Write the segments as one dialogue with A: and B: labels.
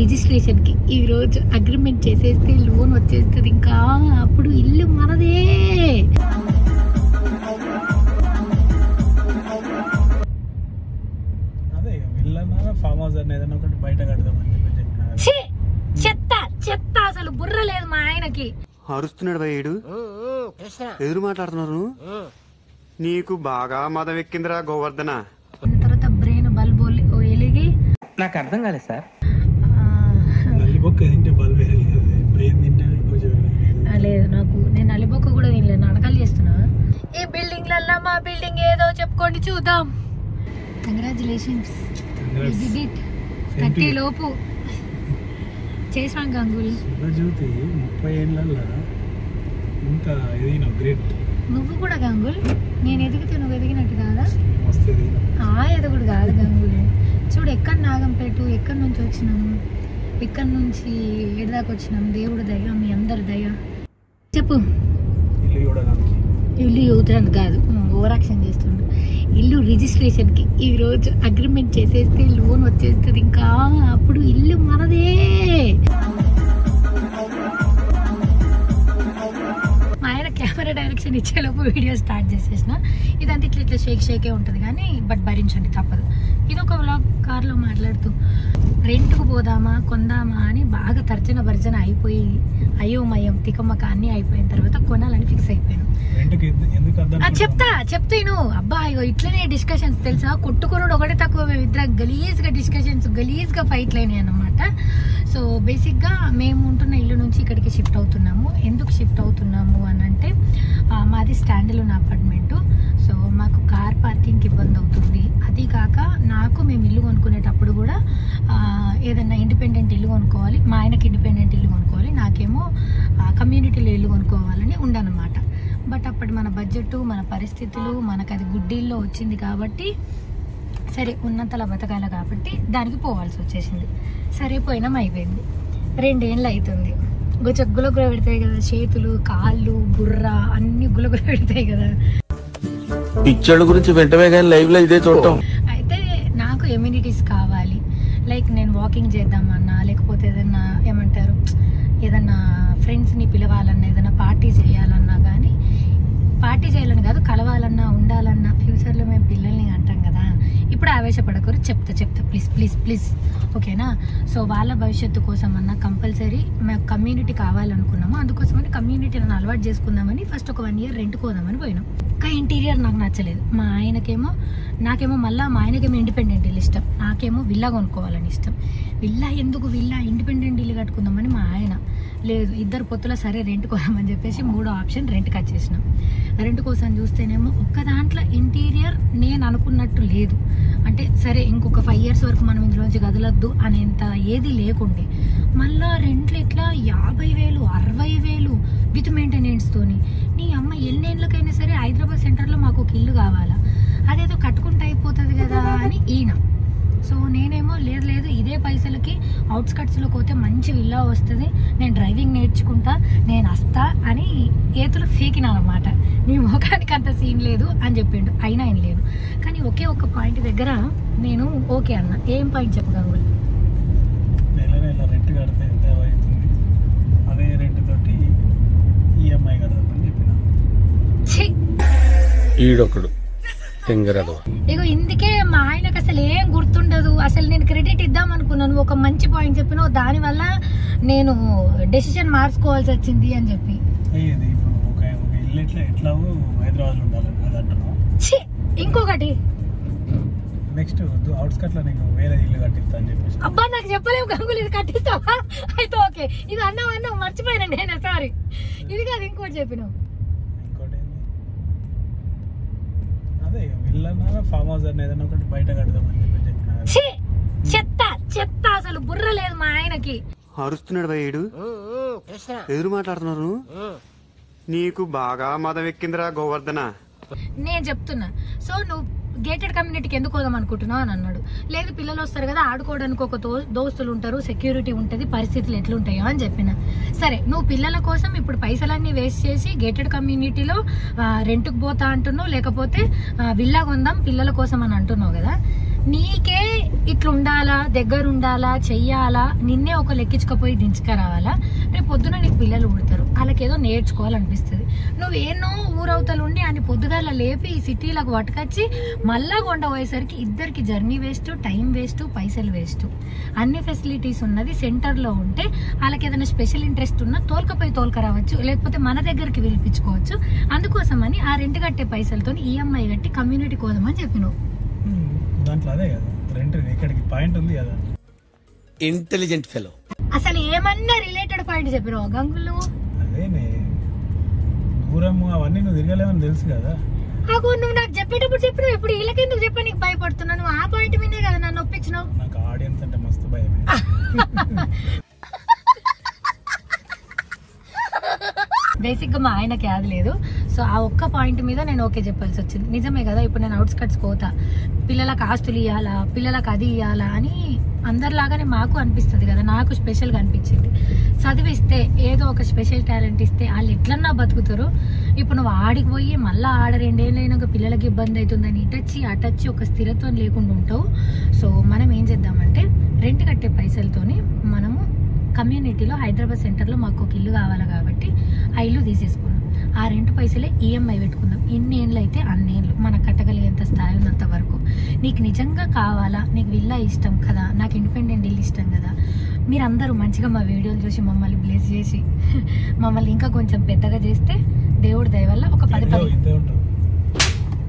A: Registration కి ఈ రోజు అగ్రిమెంట్ చేసేస్తే లోన్ వచ్చేస్తుంది. ఇంకా అప్పుడు ఇల్లు మనదే. చెత్త చెత్త అసలు బుర్ర లేదు మా ఆయనకి.
B: అరుస్తున్నాడు భయ్యుడు, ఎదురు మాట్లాడుతున్నారు. నీకు బాగా మదం ఎక్కిందిరా గోవర్ధన.
A: తర్వాత బ్రెయిన్ బల్బ్ వెలిగి
C: నాకు అర్థం కాలేదు సార్.
A: లేదు నాకు, నేను నలిబొక్క కూడా తినలేదు, నాటకాలు చేస్తున్నా. ఈ బిల్డింగ్ లల్లా మా బిల్డింగ్ ఏదో చెప్పుకోండి చూద్దాం. కంగ్రాచులేషన్స్, 30 లోపు చేసాం గంగులు.
D: 30 ఏళ్ళల్లో ఇంత గ్రేట్.
A: నువ్వు కూడా గంగుల్, నేను ఎదిగితే నువ్వు ఎదిగినట్టు కాదా? ఎదగుడు కాదు గంగులు. చూడు ఎక్కడ నాగంపేట, ఎక్కడి నుంచి వచ్చినాము, ఎక్కడి నుంచి ఎడదాకా వచ్చినాం. దేవుడు దయ, మీ అందరి దయ. చెప్పు. ఇల్లు యూతరానికి కాదు, ఓవర్ యాక్షన్ చేస్తుండు. ఇల్లు రిజిస్ట్రేషన్ కి ఈ రోజు అగ్రిమెంట్ చేసేస్తే లోన్ వచ్చేస్తుంది. ఇంకా అప్పుడు ఇల్లు మనదే. మా ఆయన కెమెరా డైరెక్షన్ ఇచ్చేలోపు వీడియో స్టార్ట్ చేసేసిన. ఇదంతా ఇట్లా షేకే ఉంటుంది కానీ బట్ భరించండి తప్పదు. ఇది ఒక వ్లాగ్ కార్లో మాట్లాడుతూ రెంట్కు పోదామా కొందామా అని బాగా తర్జన భర్జన అయిపోయి అయోమయం తికమక అన్ని అయిపోయిన తర్వాత కొనాలని ఫిక్స్ అయిపోయాను. చెప్తాను అబ్బా. ఇగో ఇట్లనే డిస్కషన్స్ తెలుసా, కొట్టుకురుడు ఒకటే తక్కువ. మేము ఇద్దరు గలీజ్గా డిస్కషన్స్, గలీజ్గా ఫైట్లు అయినాయి అన్నమాట. సో బేసిక్గా మేము ఉంటున్న ఇల్లు నుంచి ఇక్కడికి షిఫ్ట్ అవుతున్నాము. ఎందుకు షిఫ్ట్ అవుతున్నాము అని అంటే మాది స్టాండర్లోన్ అపార్ట్మెంటు. సో మాకు కార్ పార్కింగ్కి ఇబ్బంది అవుతుంది. అది కాక నాకు మేము ఇల్లు కొనుక్కునేటప్పుడు కూడా ఏదన్నా ఇండిపెండెంట్ ఇల్లు కొనుక్కోవాలి, మా ఆయనకి ఇండిపెండెంట్ ఇల్లు కొనుక్కోవాలి, నాకేమో కమ్యూనిటీలో ఇల్లు కొనుక్కోవాలని ఉండనమాట. బట్ అప్పటి మన బడ్జెట్, మన పరిస్థితులు, మనకు అది గుడ్డీల్లో వచ్చింది కాబట్టి సరే ఉన్నంతలా బతకాల కాబట్టి దానికి పోవాల్సి వచ్చేసింది. సరే పోయినాం, అయిపోయింది. 2 ఏళ్ళు అవుతుంది. గులగుల పెడతాయి కదా చేతులు, కాళ్ళు, బుర్ర అన్ని గులగుల పెడతాయి కదా.
E: పిచ్చోళ్ళ గురించి వెంటనే కానీ లైవ్ లో ఇదే చూడటం.
A: అయితే నాకు ఎమ్యూనిటీస్ కావాలి. లైక్ నేను వాకింగ్ చేద్దామన్నా, లేకపోతే ఏదన్నా ఏమంటారు ఏదన్నా ఫ్రెండ్స్ని పిలవాలన్నా, ఏదైనా పార్టీ చేయాలన్నా, కానీ పార్టీ చేయాలని కాదు కలవాలన్నా, ఉండాలన్నా. ఫ్యూచర్లో మేము పిల్లల్ని అంటాం కదా, ఇప్పుడు ఆవేశపడకూరు, చెప్తా ప్లీజ్ ఓకేనా. సో వాళ్ళ భవిష్యత్తు కోసం అన్నా కంపల్సరీ మేము కమ్యూనిటీ కావాలనుకున్నాము. అందుకోసమని కమ్యూనిటీని అలవాటు చేసుకుందామని ఫస్ట్ ఒక 1 ఇయర్ రెంట్ కోదామని పోయినాం. ఇంకా ఇంటీరియర్ నాకు నచ్చలేదు. నాకేమో మళ్ళీ మా ఆయనకేమో ఇండిపెండెంట్ ఇల్లు ఇష్టం, నాకేమో విల్లా కొనుక్కోవాలని ఇష్టం. విల్లా ఇండిపెండెంట్ ఇల్లు కట్టుకుందామని మా ఆయన లేదు. ఇద్దరు పొత్తులో సరే రెంట్ కోదామని చెప్పేసి 3వ ఆప్షన్ రెంట్కి వచ్చేసినాం. రెంట్ కోసం చూస్తేనేమో ఒక్క దాంట్లో ఇంటీరియర్ నేను అనుకున్నట్టు లేదు. అంటే సరే ఇంకొక 5 years వరకు మనం ఇందులోంచి కదలొద్దు అనేంత ఏది లేకుండే. మళ్ళా రెంట్లు ఇట్లా 50,000 60,000 విత్ మెయింటెనెన్స్తోని. నీ అమ్మ ఎన్నేళ్ళకైనా సరే హైదరాబాద్ సెంటర్లో మాకు ఒక ఇల్లు కావాలా, అదేదో కట్టుకుంటే అయిపోతుంది కదా అని ఈయన. సో నేనేమో లేదు ఇదే పైసలకి అవుట్స్కట్స్లో పోతే మంచి విల్లా వస్తుంది, నేను డ్రైవింగ్ నేర్చుకుంటా, నేను వస్తా అని ఏతులు ఫీకినానమాట. నీ ముఖానికి అంత సీన్ లేదు అని చెప్పిండు. అయినా ఏం లేదు. కానీ ఒకే ఒక పాయింట్ దగ్గర నేను ఓకే అన్న. ఏం పాయింట్ చెప్పగలను?
D: నెల రెంట్ కడితే ఎంత అవుతుంది, అదే రెంట్ తోటి ఈఎంఐ కడదామని చెప్పిన.
E: ఈడొకడు
A: ఇగో ఇందుకే మా ఆయనకు అసలు ఏం గుర్తుండదు. అసలు నేను క్రెడిట్ ఇద్దాం అనుకున్నాను, ఒక మంచి పాయింట్ చెప్పిన, దానివల్ల నేను డెసిషన్ మార్చుకోవాల్సి వచ్చింది అని చెప్పి. ఇంకొకటి
D: నెక్స్ట్ అవుట్స్కట్ లో నీకు వేరే ఇల్లు కట్టిస్తా అని చెప్పేసి.
A: అబ్బా నాకు చెప్పలేము గంగులు, ఇది కట్టిస్తావా? అయితే ఓకే, ఇది అన్నావు మర్చిపోయినా నేను, సారీ. ఇది కాదు ఇంకోటి చెప్పినావు.
D: అదే ఇల్లు ఫామ్ హౌస్ అని ఏదైనా ఒకటి బయట కడదామని చెప్పి
A: చెత్త చెత్త అసలు బుర్ర లేదు మా ఆయనకి.
B: అరుస్తున్నాడు భయ్యుడు, ఎదురు మాట్లాడుతున్నారు. నీకు బాగా మదం ఎక్కిందిరా గోవర్ధన.
A: నేను చెప్తున్నా. సో నువ్వు గేటెడ్ కమ్యూనిటీకి ఎందుకు పోదాం అనుకుంటున్నావు అని అన్నాడు. లేదు పిల్లలు వస్తారు కదా ఆడుకోవడానికి, ఒక దోస్తులు ఉంటారు, సెక్యూరిటీ ఉంటుంది, పరిస్థితులు ఎట్లుంటాయో అని చెప్పిన. సరే నువ్వు పిల్లల కోసం ఇప్పుడు పైసలన్నీ వేస్ట్ చేసి గేటెడ్ కమ్యూనిటీలో రెంట్కి పోతా అంటున్నావు, లేకపోతే విల్లా కొందాం పిల్లల కోసం అని అంటున్నావు కదా. నీకే ఇట్లుండాలా, దగ్గర ఉండాలా, చెయ్యాలా, నిన్నే ఒక లెక్కించుకపోయి దించుకరావాలా. రేపు పొద్దున నీకు పిల్లలు పుడతారు, వాళ్ళకేదో నేర్చుకోవాలనిపిస్తుంది. నువ్వేనో ఊరవతలు ఉండి అని పొద్దుగాల లేపి ఈ సిటీలకు పట్టుకొచ్చి మళ్ళా కొండ పోయేసరికి ఇద్దరికి జర్నీ వేస్ట్, టైం వేస్ట్, పైసలు వేస్ట్. అన్ని ఫెసిలిటీస్ ఉన్నది సెంటర్లో ఉంటే వాళ్ళకి ఏదైనా స్పెషల్ ఇంట్రెస్ట్ ఉన్నా తోలుకపోయి లేకపోతే మన దగ్గరికి పిలిపించుకోవచ్చు. అందుకోసమని ఆ రెంట్ కట్టే పైసలతో ఈఎంఐ కట్టి కమ్యూనిటీ కోదామని చెప్పినావు.
D: దాంట్లో అదే కదా రెంట్ ఇక్కడికి పాయింట్ ఉంది కదా.
E: Intelligent fellow.
A: అసలు ఏమన్నా రిలేటెడ్ పాయింట్ చెప్పినావు గంగులు?
D: అదేనే దూరము అవన్నీ నువ్వు తిరగలేవని తెలుసు కదా.
A: నువ్వు నాకు చెప్పేటప్పుడు చెప్పినావు, ఇప్పుడు వీళ్ళకెందుకు చెప్పి నీకు భయపడుతున్నావు? నువ్వు ఆ పాయింట్ మీదే కదా నన్ను ఒప్పించినావు.
D: నాకు ఆడియన్స్ అంటే మస్తు భయమే.
A: బేసిక్ గా మా ఆయనకి యాద లేదు. సో ఆ ఒక్క పాయింట్ మీద నేను ఓకే చెప్పాల్సి వచ్చింది. నిజమే కదా, ఇప్పుడు నేను అవుట్స్కట్స్ పోతా, పిల్లలకు ఆస్తులు ఇవ్వాలా, పిల్లలకు అది ఇవ్వాలా అని అందరిలాగానే మాకు అనిపిస్తుంది కదా. నాకు స్పెషల్గా అనిపించింది. చదివిస్తే ఏదో ఒక స్పెషల్ టాలెంట్ ఇస్తే వాళ్ళు ఎట్లన్నా బతుకుతారు. ఇప్పుడు నువ్వు ఆడికి పోయి మళ్ళీ ఆడ 2 ఏళ్ళు అయినాక పిల్లలకి ఇబ్బంది అవుతుందని ఇటొచ్చి అటొచ్చి ఒక స్థిరత్వం లేకుండా ఉంటావు. సో మనం ఏం చేద్దామంటే రెంట్ కట్టే పైసలతోని మనము కమ్యూనిటీలో హైదరాబాద్ సెంటర్లో మాకు ఒక ఇల్లు కావాలి కాబట్టి ఆ ఇల్లు తీసేసుకున్నాం. ఆ రెంట్ పైసలే ఈఎంఐ పెట్టుకుందాం. ఎన్ని ఏళ్ళు అయితే అన్నేళ్ళు మనకు కట్టగలిగేంత స్థాయి ఉన్నంత వరకు. నీకు నిజంగా కావాలా, నీకు విల్లా ఇష్టం కదా, నాకు ఇండిపెండెంట్ ఇల్లు ఇష్టం కదా, మీరందరూ మంచిగా మా వీడియోలు చూసి మమ్మల్ని బ్లెస్ చేసి మమ్మల్ని ఇంకా కొంచెం పెద్దగా చేస్తే దేవుడి దయ వల్ల ఒక 10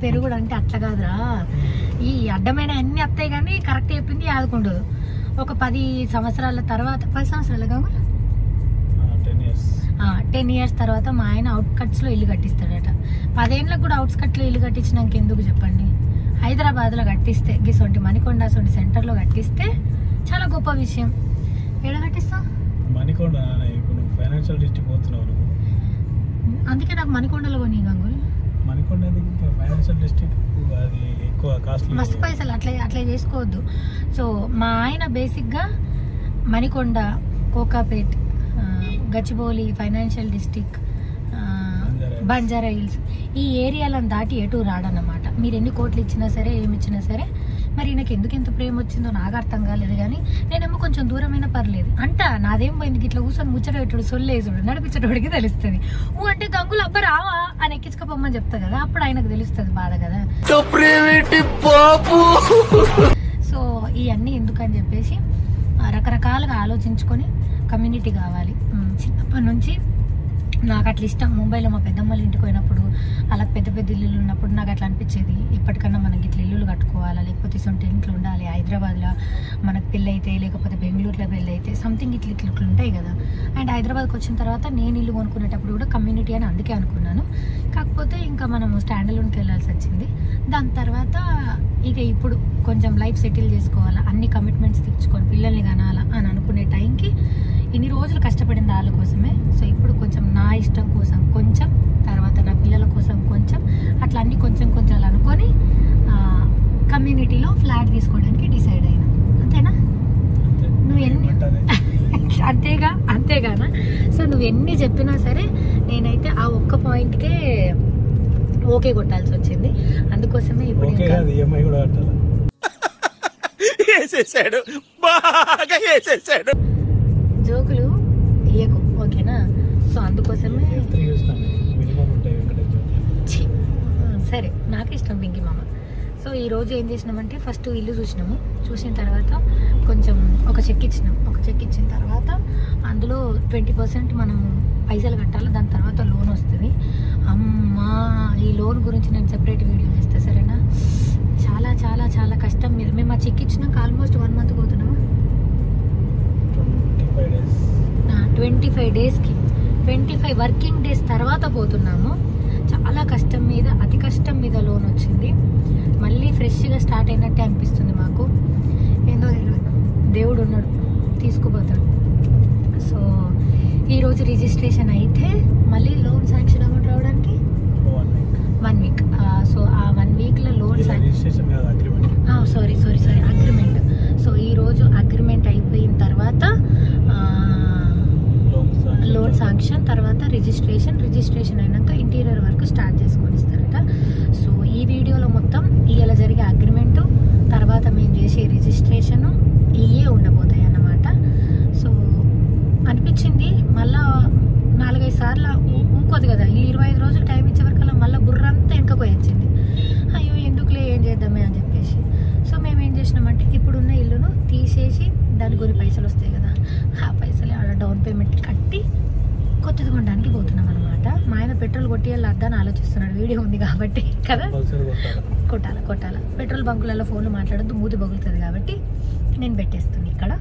A: పెరుగుడు అంటే అట్లా కాదురా, ఈ అడ్డమైన అన్ని వస్తాయి కానీ కరెక్ట్ చెప్పింది ఆదుకుండదు. ఒక 10 సంవత్సరాల తర్వాత, 10 సంవత్సరాలు కాదు 10 ఇయర్స్ తర్వాత మా ఆయన అవుట్కట్స్లో ఇల్లు కట్టిస్తాడట. 10 ఏళ్ళకు కూడా అవుట్స్కట్లో ఇల్లు కట్టించినాక ఎందుకు చెప్పండి? హైదరాబాద్లో కట్టిస్తే, గిసొంటి మణికొండ సొంటి సెంటర్లో కట్టిస్తే చాలా గొప్ప విషయం. ఎక్కడ కట్టిస్తాం?
D: మణికొండ. ఇప్పుడు ఫైనాన్షియల్ డిస్ట్రిక్ట్ పోతున్నావు,
A: అందుకే నాకు మణికొండలో కొని గంగులు.
D: మణికొండ ఫైనాన్షియల్ డిస్ట్రిక్ట్ అది ఎక్కువ కాస్ట్లీ,
A: మస్తు పైసలు. అట్లా చేసుకోవద్దు. సో మా ఆయన బేసిక్గా Manikonda, Kokapet, Gachibowli, financial district, Banjara hills ఈ ఏరియాలను దాటి ఎటు రాడన్నమాట. మీరు ఎన్ని కోట్లు ఇచ్చినా సరే, ఏమి ఇచ్చినా సరే. మరి నాకు ఎందుకు ఎంత ప్రేమ వచ్చిందో నాకు అర్థం కాలేదు. కానీ నేనేమో కొంచెం దూరమైనా పర్లేదు అంట. నాదేం పోయింది, ఇట్లా కూర్చొని ముచ్చటేటుడు సొల్లేసుడు నడిపించేటోడికి తెలుస్తుంది. అంటే గంగులు అబ్బా రావా అని ఎక్కించుకోపోమని చెప్తా కదా, అప్పుడు ఆయనకు తెలుస్తుంది బాధ కదా. సో ఇవన్నీ ఎందుకని చెప్పేసి రకరకాలుగా ఆలోచించుకొని కమ్యూనిటీ కావాలి. చిన్నప్పటి నుంచి నాకు అట్లా ఇష్టం. ముంబైలో మా పెద్దమ్మల ఇంటికి పోయినప్పుడు అలా పెద్ద పెద్ద ఇల్లులు ఉన్నప్పుడు నాకు అట్లా అనిపించేది, ఇప్పటికన్నా మనకి ఇట్లా ఇల్లులు కట్టుకోవాలా, లేకపోతే ఇసొంటి ఇంట్లో ఉండాలి. హైదరాబాద్లో మనకు పెళ్ళి అయితే, లేకపోతే బెంగళూరులో పెళ్ళి అయితే సంథింగ్ ఇట్లా ఉంటాయి కదా. అండ్ హైదరాబాద్కి వచ్చిన తర్వాత నేను ఇల్లు కొనుక్కునేటప్పుడు కూడా కమ్యూనిటీ అని అందుకే అనుకున్నాను. కాకపోతే ఇంకా మనము స్టాండర్లోకి వెళ్ళాల్సి వచ్చింది. దాని తర్వాత ఇక ఇప్పుడు కొంచెం లైఫ్ సెటిల్ చేసుకోవాలా, అన్ని కమిట్మెంట్స్ తెచ్చుకొని పిల్లల్ని కనాలా అని అనుకునే టైంకి ఇన్ని రోజులు కష్టపడింది వాళ్ళ కోసమే. సో ఇప్పుడు కొంచెం నా ఇష్టం కోసం కొంచెం, తర్వాత నా పిల్లల కోసం కొంచెం, అట్లా అన్ని కొంచెం కొంచెం అనుకొని కమ్యూనిటీలో ఫ్లాట్ తీసుకోవడానికి డిసైడ్ అయినా. అంతేనా? నువ్వు ఎన్ని అంతేగానా? సో నువ్వు ఎన్ని చెప్పినా సరే నేనైతే ఆ ఒక్క పాయింట్కే ఓకే కొట్టాల్సి వచ్చింది. అందుకోసమే ఇప్పుడు జోకులు ఇయ్యకు, ఓకేనా? సో అందుకోసమే సరే, నాకు ఇష్టం పింకీ మామ. సో ఈరోజు ఏం చేసినామంటే ఫస్ట్ ఇల్లు చూసిన తర్వాత కొంచెం ఒక చెక్ ఇచ్చిన తర్వాత అందులో 20% మనం పైసలు కట్టాలి. దాని తర్వాత లోన్ వస్తుంది. అమ్మా, ఈ లోన్ గురించి నేను సెపరేట్ వీడియో చేస్తా, సరేనా? చాలా చాలా చాలా కష్టం మీద మేము ఆ చెక్ ఇచ్చినాక ఆల్మోస్ట్ 1 మంత్ పోతున్నాము. 25 డేస్కి 25 వర్కింగ్ డేస్ తర్వాత పోతున్నాము. చాలా కష్టం మీద, అతి కష్టం మీద లోన్ వచ్చింది. మళ్ళీ ఫ్రెష్గా స్టార్ట్ అయినట్టే అనిపిస్తుంది మాకు. ఏందో దేవుడు ఉన్నాడు, తీసుకుపోతాడు. సో ఈరోజు రిజిస్ట్రేషన్ అయితే మళ్ళీ లోన్ శాంక్షన్ అమౌంట్ రావడానికి 1 వీక్. సో ఆ 1 వీక్లో లోన్ సారీ అగ్రిమెంట్. సో ఈరోజు అగ్రిమెంట్ అయిపోయిన తర్వాత లోన్ శాంక్షన్, తర్వాత రిజిస్ట్రేషన్ అయినాక ఇంటీరియర్ వర్క్ స్టార్ట్ చేసుకొని ఇస్తారట. సో ఈ వీడియోలో మొత్తం ఇవాళ జరిగే అగ్రిమెంట్, తర్వాత తర్వాత మేము చేసే రిజిస్ట్రేషను ఇవే ఉండబోతాయి అన్నమాట. సో అనిపించింది మళ్ళా 4-5 సార్లు ఊకోదు కదా, ఈ 25 రోజులు టైం ఇచ్చే వరకల్లా మళ్ళీ బుర్రంతా వెనకపోయి వచ్చింది. అయ్యో ఎందుకులే ఏం చేద్దామే అని చెప్పేసి. సో మేము ఏం చేసినామంటే ఇప్పుడున్న ఇల్లును తీసేసి దాని కొన్ని పైసలు వస్తాయి కదా, ఆ పైసలు ఆడ డౌన్ పేమెంట్ కట్టి కొత్తది కొనడానికి పోతున్నాం అనమాట. మా ఆయన పెట్రోల్ కొట్టేయాలి అద్దని ఆలోచిస్తున్నాడు, వీడియో ఉంది కాబట్టి కదా. కొట్టాల పెట్రోల్ బంకులలో ఫోన్లు మాట్లాడద్దు, మూతి బగులుతుంది కాబట్టి నేను పెట్టేస్తుంది ఇక్కడ.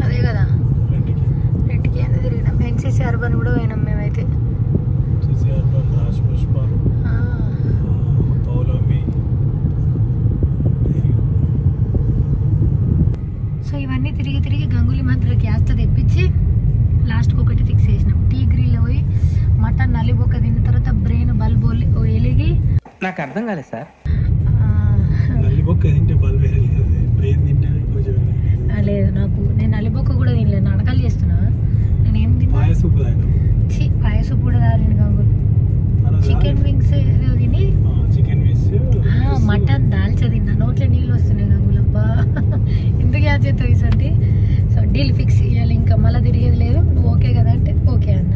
A: అదే కదా రెండుకి ఎంత తిరిగినాం. ఎన్సీసీ అర్బన్ కూడా పోయినాం మేమైతే. సో ఇవన్నీ తిరిగి గంగులీ మంత్రుల గ్యాస్తో తెప్పించి లాస్ట్కి ఒకటి ఫిక్స్ చేసినాం. టీ గ్రిల్ పోయి మటన్ నలిబొక్క తిన్న తర్వాత బ్రెయిన్ బల్బ్ వెలిగి.
C: నాకు అర్థం కాలేదు సార్.
A: లేదు నాకు, నేను నలిబొక్క కూడా తినలేదు. నాటకాలు చేస్తున్నా. నేను ఏం తిన్నా, పాయసం కూడా తాగిన గంగులు. చికెన్ వింగ్స్ ఏదో తిని మటన్ దాల్చా తిన్నా. నోట్లో నీళ్ళు వస్తున్నాయి గంగులబ్బా, ఎందుకు యాడ్ చేస్తావు ఇసంటి. సో డీల్ ఫిక్స్ ఇవ్వాలి, ఇంకా మళ్ళీ తిరిగేది లేదు. నువ్వు ఓకే కదా అంటే ఓకే అన్న.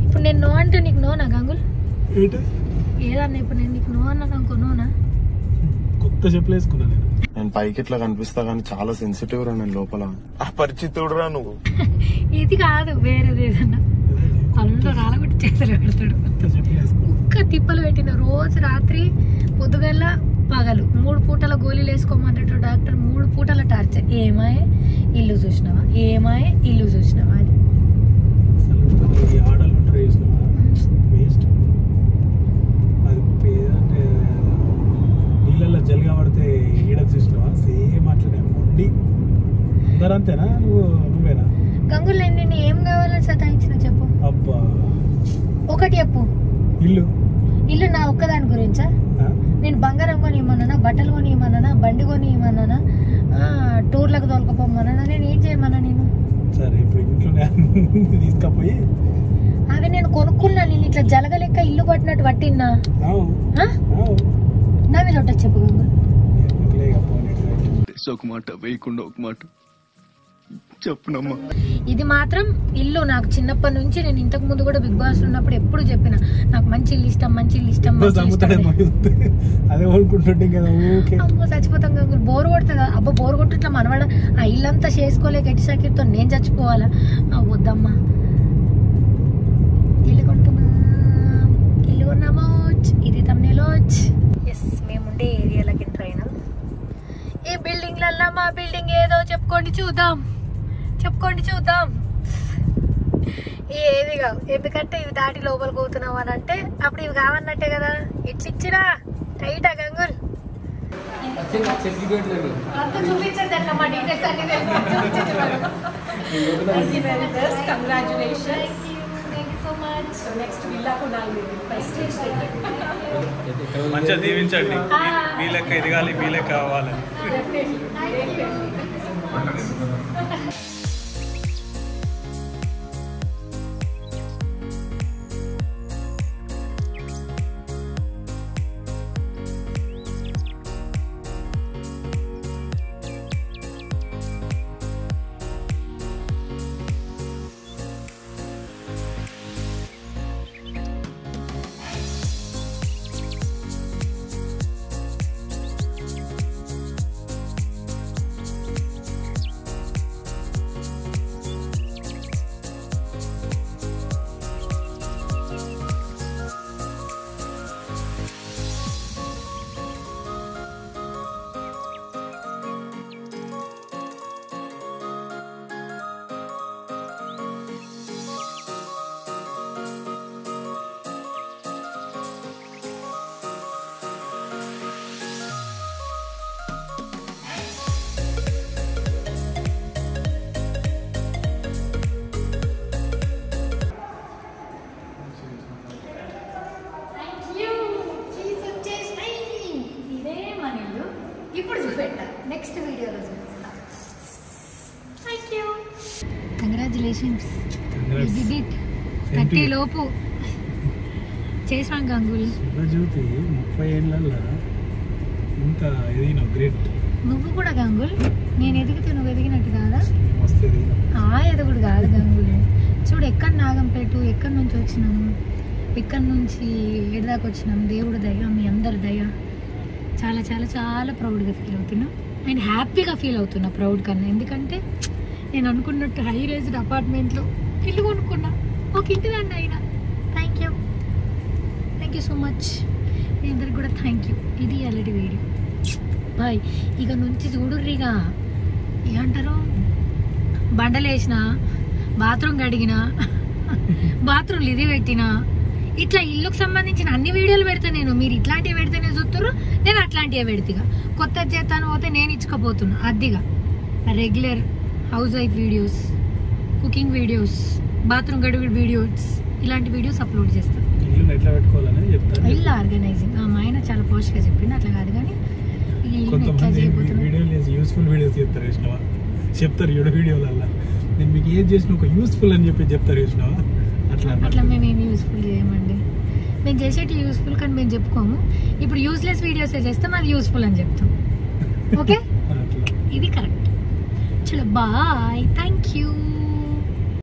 A: ఇప్పుడు నేను నో అంటే నీకు నోనా గంగుల్? ఏదన్నా ఇప్పుడు నేను నీకు నో అన్నా అనుకో, నోనా?
D: కొత్త చెప్పులు వేసుకున్నా
E: నేను పైకి ఇట్లా కనిపిస్తా కానీ చాలా సెన్సిటివ్ రా నేను లోపల. అపరిచితుడు రా నువ్వు.
A: ఇది కాదు, వేరేది ఏదన్నా. పనులు రాలగొట్టి చేతులు పెడతాడు. ఒక్క తిప్పలు పెట్టిన రోజు రాత్రి పొద్దుగల్ల పగలు 3 పూటల గోళీలు వేసుకోమంటాడు డాక్టర్. 3 పూటల టార్చర్. ఏమాయే ఇల్లు చూసినావా, ఏమాయే ఇల్లు చూసినావా అని.
D: నీళ్ళల్లో జల్గా పడితే ఈడ చూసినావా, సేమ్ అట్లనే ఉండి అంతేనా? నువ్వేనా
A: గంగులు? నేను ఏం కావాలని సతాయించిన చెప్పు.
D: అబ్బా
A: ఒకటి చెప్పు. ఇల్లు నా ఒక్కదాని గురించా? నేను బంగారం కొని ఇమ్మన్నా, బట్టలు కొని ఇమ్మన్నా, బండి కొని ఇమ్మన్నా, టూర్లకు తోలుకపోమన్నా, నేను ఏం చేయమన్నా? నేను
D: సరే ఇప్పుడు ఇంట్లోనే తీసుకపోయి
A: అవి నేను కొనుక్కున్నా. నేను ఇట్లా జలగలెక్క ఇల్లు పట్టినట్టు పట్టిన్నా. నా మీద ఒకటి చెప్పు గంగులు.
B: ఒక మాట వేయకుండా ఒక మాట చెప్పునమ్మా.
A: ఇది మాత్రం ఇల్లు నాకు చిన్నప్పటి నుంచి, నేను ఇంతకు ముందు కూడా బిగ్ బాస్ ఉన్నప్పుడు ఎప్పుడు చెప్పిన నాకు మంచి ఇల్లు ఇష్టం, మంచి ఇల్లు ఇష్టం.
D: అదే అనుకుంటుంటే కదా
A: అమ్మో చచ్చిపోతాం గంగులు. బోర్ కొడుతుందా? అబ్బా బోర్ కొట్టు ఇట్లా మనవాడ ఆ ఇల్లంతా చేసుకోలేక ఎట్టి సాకితో నేను చచ్చిపోవాలా? వద్దమ్మా. ఇల్లు కొన్నామో. ఇది తమ్నేలోచ్. ఎస్, మేముండే ఏరియాలకి ఎంటర్ అయినాం. ఈ బిల్డింగ్లల్లా మా బిల్డింగ్ ఏదో చెప్పుకోండి చూద్దాం. ఏది కావు, ఎందుకంటే ఇవి దాటి లోపలికి పోతున్నాం అని అంటే అప్పుడు ఇవి కావన్నట్టే కదా. ఇచ్చినా టైటా గంగుల్ అంతా చూపించండి అట్లా మా డీటెయిల్స్ అన్ని
D: మంచిగా దీవించండి. మీ లెక్క ఎదగాలి, మీ లెక్క కావాలి.
A: ఇప్పుడు చూపెట్టా, నెక్స్ట్ వీడియోలో చూపిస్తా. Thank you, congratulations. 30 లోపు చేసాం గంగులీ.
D: శుభజ్యోతి 30 ఏళ్ళ ఎంత ఎదిగినావు, గ్రేట్.
A: నువ్వు కూడా గంగుల్, నేను ఎదిగితే నువ్వు ఎదిగినట్టు కాదా?
D: మస్తు ఎదిగినావు.
A: ఎదగుడు కాదు గంగులు. చూడు ఎక్కడ నాగంపేట, ఎక్కడి నుంచి వచ్చినాము, ఎక్కడి నుంచి ఎడదాకా వచ్చినాం. దేవుడు దయ, మీ అందరి దయ. చాలా చాలా చాలా ప్రౌడ్గా ఫీల్ అవుతున్నా అండ్ హ్యాపీగా ఫీల్ అవుతున్నా ప్రౌడ్ కన్నా. ఎందుకంటే నేను అనుకున్నట్టు హై రేజ్డ్ అపార్ట్మెంట్లో ఇల్లు కొనుక్కున్నా, ఒక ఇంటి దాన్ని అయినా. Thank you so much. మీ అందరికి కూడా థ్యాంక్ యూ. ఇది ఆల్రెడీ వీడియో బాయ్. ఇక నుంచి చూడుర్రిగా ఏమంటారు, బండలు వేసిన, బాత్రూమ్ కడిగిన, బాత్రూమ్లు ఇది పెట్టిన, ఇట్లా ఇల్లుకు సంబంధించిన అన్ని వీడియోలు పెడతా నేను. మీరు ఇట్లాంటివి పెడితేనే చూస్తున్నారు, నేను అట్లాంటివే పెడతాగా. కొత్త చేస్తాను పోతే నేను ఇచ్చుకపోతున్నా. అద్దిగా regular house wife videos, cooking videos, bathroom గడుగు వీడియోస్, ఇలాంటి వీడియోస్ అప్లోడ్ చేస్తాను.
D: ఇల్లు ఎట్లా పెట్టుకోవాలని చెప్తాను.
A: ఇల్లు ఆర్గనైజింగ్ మా ఆయన చాలా పోస్ట్గా చెప్పింది, అట్లా కాదు కానీ
D: యూస్ఫుల్ వీడియోస్ చెప్తారు చూసినావా, చెప్తారు చూడ వీడియోలల్లా. నేను మీకు ఏం చేసిన ఒక యూస్ఫుల్ అని చెప్పి చెప్తారు చూసినావా,
A: అట్లా మేము ఏమి యూస్ఫుల్ చేయమండి. మేము చేసేటి యూస్ఫుల్ కానీ మేము చెప్పుకోము. ఇప్పుడు యూస్లెస్ వీడియోసే చేస్తాం, అది యూస్ఫుల్ అని చెప్తాం. ఓకే, ఇది కరెక్ట్. చలో బాయ్, థ్యాంక్ యూ.